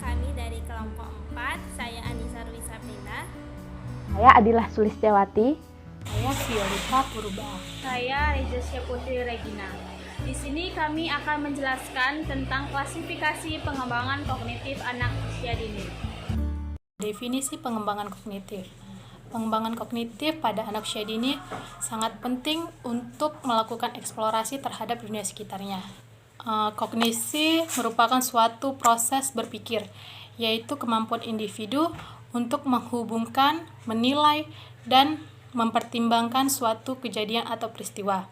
kami dari kelompok 4, saya Anissa Rwi Sabrina. Saya Adilah Sulistiawati. Saya Violeta Purba. Saya Reza Putri Regina. Di sini kami akan menjelaskan tentang klasifikasi pengembangan kognitif anak usia dini. Definisi pengembangan kognitif. Pengembangan kognitif pada anak usia dini sangat penting untuk melakukan eksplorasi terhadap dunia sekitarnya. Kognisi merupakan suatu proses berpikir, yaitu kemampuan individu untuk menghubungkan, menilai, dan mempertimbangkan suatu kejadian atau peristiwa.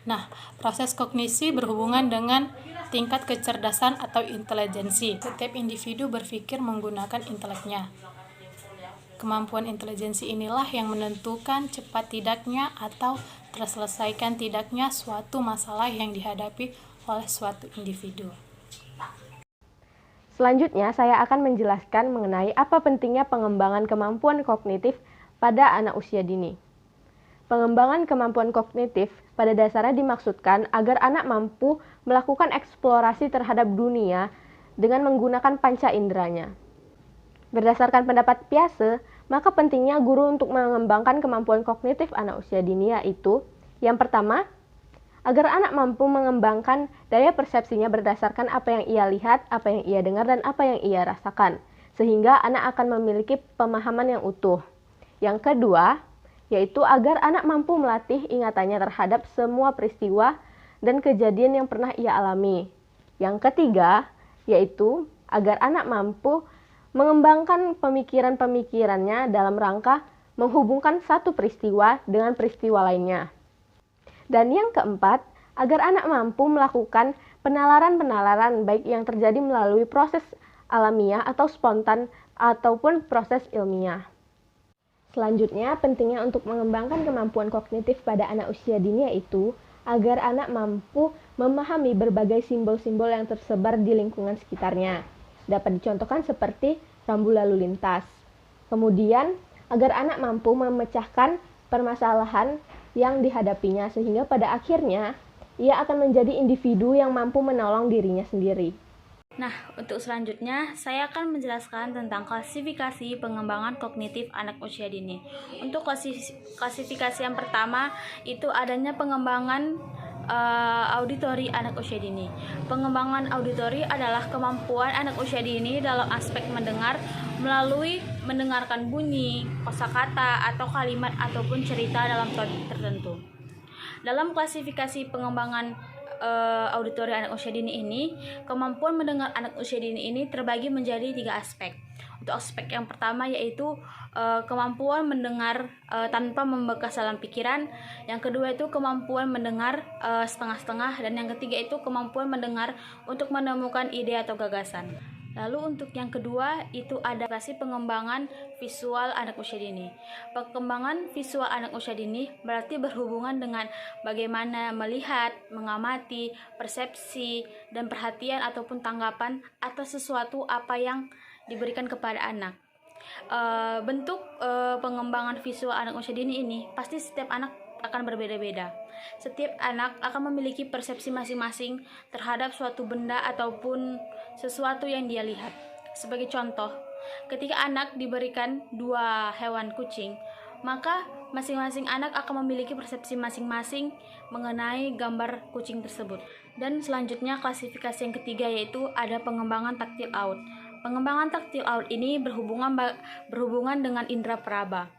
Nah, proses kognisi berhubungan dengan tingkat kecerdasan atau intelijensi. Setiap individu berpikir menggunakan inteleknya. Kemampuan intelijensi inilah yang menentukan cepat tidaknya atau terselesaikan tidaknya suatu masalah yang dihadapi oleh suatu individu. Selanjutnya, saya akan menjelaskan mengenai apa pentingnya pengembangan kemampuan kognitif pada anak usia dini. Pengembangan kemampuan kognitif pada dasarnya dimaksudkan agar anak mampu melakukan eksplorasi terhadap dunia dengan menggunakan panca inderanya. Berdasarkan pendapat Piaget, maka pentingnya guru untuk mengembangkan kemampuan kognitif anak usia dini yaitu yang pertama, agar anak mampu mengembangkan daya persepsinya berdasarkan apa yang ia lihat, apa yang ia dengar, dan apa yang ia rasakan, sehingga anak akan memiliki pemahaman yang utuh. Yang kedua, yaitu agar anak mampu melatih ingatannya terhadap semua peristiwa dan kejadian yang pernah ia alami. Yang ketiga, yaitu agar anak mampu mengembangkan pemikiran-pemikirannya dalam rangka menghubungkan satu peristiwa dengan peristiwa lainnya. Dan yang keempat, agar anak mampu melakukan penalaran-penalaran baik yang terjadi melalui proses alamiah atau spontan ataupun proses ilmiah. Selanjutnya, pentingnya untuk mengembangkan kemampuan kognitif pada anak usia dini yaitu agar anak mampu memahami berbagai simbol-simbol yang tersebar di lingkungan sekitarnya. Dapat dicontohkan seperti rambu lalu lintas. Kemudian, agar anak mampu memecahkan permasalahan yang dihadapinya sehingga pada akhirnya ia akan menjadi individu yang mampu menolong dirinya sendiri. Nah, untuk selanjutnya saya akan menjelaskan tentang klasifikasi pengembangan kognitif anak usia dini. Untuk klasifikasi yang pertama itu adanya pengembangan auditori anak usia dini. Pengembangan auditori adalah kemampuan anak usia dini dalam aspek mendengar melalui mendengarkan bunyi, kosakata atau kalimat ataupun cerita dalam topik tertentu. Dalam klasifikasi pengembangan auditori anak usia dini ini, kemampuan mendengar anak usia dini ini terbagi menjadi 3 aspek. Untuk aspek yang pertama yaitu kemampuan mendengar tanpa membekas dalam pikiran. Yang kedua itu kemampuan mendengar setengah-setengah, dan yang ketiga itu kemampuan mendengar untuk menemukan ide atau gagasan. Lalu untuk yang kedua itu adaptasi pengembangan visual anak usia dini. Pengembangan visual anak usia dini berarti berhubungan dengan bagaimana melihat, mengamati, persepsi, dan perhatian ataupun tanggapan atas sesuatu apa yang diberikan kepada anak. Bentuk pengembangan visual anak usia dini ini pasti setiap anak akan berbeda-beda. Setiap anak akan memiliki persepsi masing-masing terhadap suatu benda ataupun sesuatu yang dia lihat. Sebagai contoh, ketika anak diberikan 2 hewan kucing, maka masing-masing anak akan memiliki persepsi masing-masing mengenai gambar kucing tersebut. Dan selanjutnya klasifikasi yang ketiga yaitu ada pengembangan taktil out. Pengembangan taktil out ini berhubungan dengan indera peraba.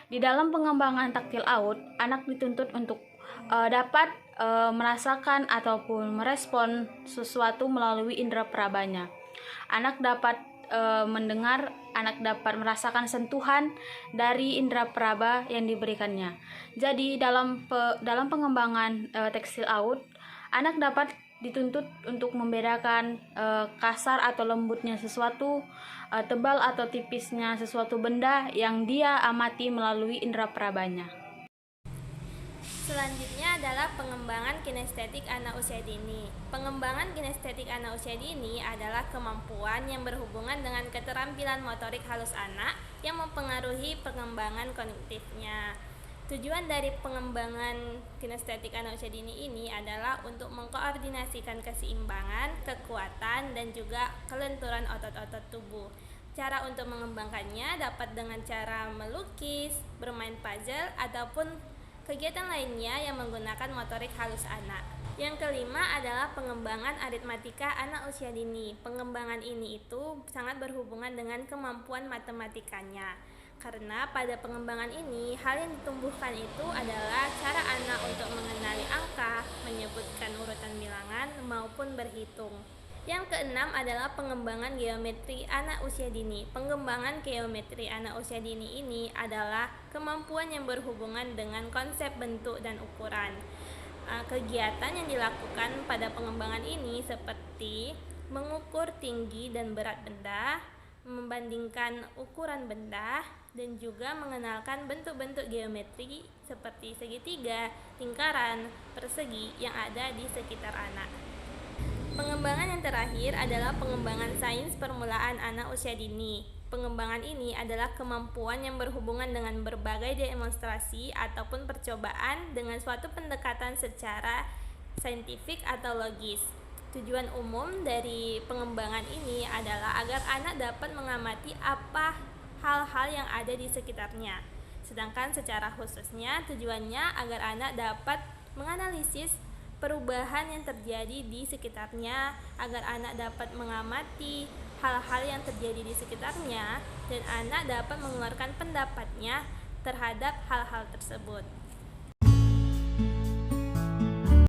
Di dalam pengembangan taktil out, anak dituntut untuk dapat merasakan ataupun merespon sesuatu melalui indera perabanya. Anak dapat mendengar, anak dapat merasakan sentuhan dari indera peraba yang diberikannya. Jadi dalam pengembangan taktil out, anak dapat dituntut untuk membedakan kasar atau lembutnya sesuatu, tebal atau tipisnya sesuatu benda yang dia amati melalui indera perabanya. Selanjutnya adalah pengembangan kinestetik anak usia dini. Pengembangan kinestetik anak usia dini adalah kemampuan yang berhubungan dengan keterampilan motorik halus anak yang mempengaruhi pengembangan kognitifnya. Tujuan dari pengembangan kinestetik anak usia dini ini adalah untuk mengkoordinasikan keseimbangan, kekuatan, dan juga kelenturan otot-otot tubuh. Cara untuk mengembangkannya dapat dengan cara melukis, bermain puzzle, ataupun kegiatan lainnya yang menggunakan motorik halus anak. Yang kelima adalah pengembangan aritmatika anak usia dini. Pengembangan ini itu sangat berhubungan dengan kemampuan matematikanya. Karena pada pengembangan ini, hal yang ditumbuhkan itu adalah cara anak untuk mengenali angka, menyebutkan urutan bilangan, maupun berhitung. Yang keenam adalah pengembangan geometri anak usia dini. Pengembangan geometri anak usia dini ini adalah kemampuan yang berhubungan dengan konsep bentuk dan ukuran. Kegiatan yang dilakukan pada pengembangan ini seperti mengukur tinggi dan berat benda, membandingkan ukuran benda, dan juga mengenalkan bentuk-bentuk geometri seperti segitiga, lingkaran, persegi yang ada di sekitar anak. Pengembangan yang terakhir adalah pengembangan sains permulaan anak usia dini. Pengembangan ini adalah kemampuan yang berhubungan dengan berbagai demonstrasi ataupun percobaan dengan suatu pendekatan secara saintifik atau logis. Tujuan umum dari pengembangan ini adalah agar anak dapat mengamati apa hal-hal yang ada di sekitarnya. Sedangkan secara khususnya tujuannya agar anak dapat menganalisis perubahan yang terjadi di sekitarnya, agar anak dapat mengamati hal-hal yang terjadi di sekitarnya, dan anak dapat mengeluarkan pendapatnya terhadap hal-hal tersebut.